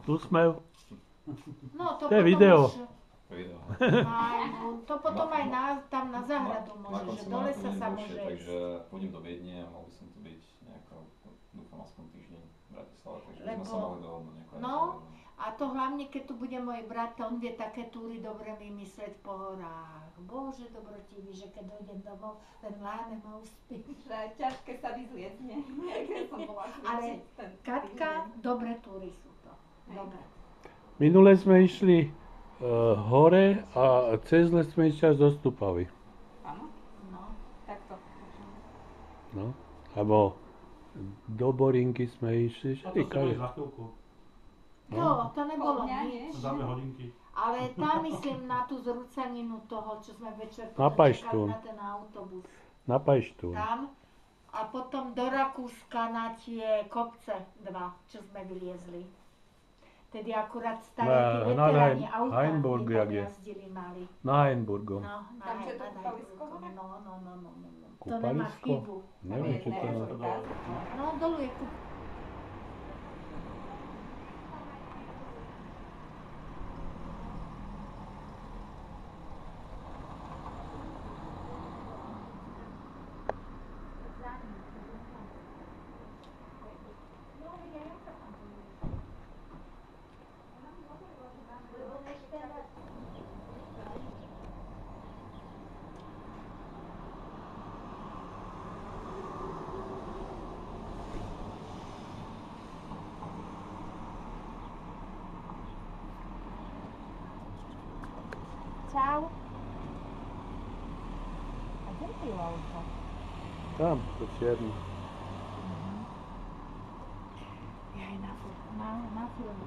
úsmev. No, To je video. Video. To potom aj tam na záhradu Na môže, konci že do lesa budem sa dlhšie, môže ísť. takže pôjdem do Viedne a mal by som tu byť nejako, dúfam aspoň týždeň v Bratislave, takže by sme sa mohli dohodnúť nejako. No, a to hlavne, keď tu bude môj brat, on vie také túry dobre vymysleť po horách. Bože, dobrotivý, že keď dojdem domov, ten láne ma uspí. Že ťažké sa vyzliecť, nie? Ale Katka, dobré túry sú to. Dobre. Minule sme išli hore a cez les sme išli až do Stupavy. Áno, No. takto. No. Alebo do Borinky sme išli. A to sa bude za chvíľku. To nebolo Pol dňa, nič. To dáme hodinky. Ale tam myslím na tú zrúcaninu toho, čo sme večer Na potom čakali Pajštún. na ten autobus. Na Pajštún. Tam. A potom do Rakúska na tie kopce 2, čo sme vyliezli. Tedy akurát staré tie Na veteráni auta, Heinburg, kde tam jak je. jazdili mali. Na Heinburgu. No, na Tam, čo je to na kúpalisko Heinburgu. hore? No. To nemá Kúpalisko? chybu. Neviem, či to je. No, dolu je kúp. Čau. A kde je auto? Tam, to čierne. Ja aj na filmu.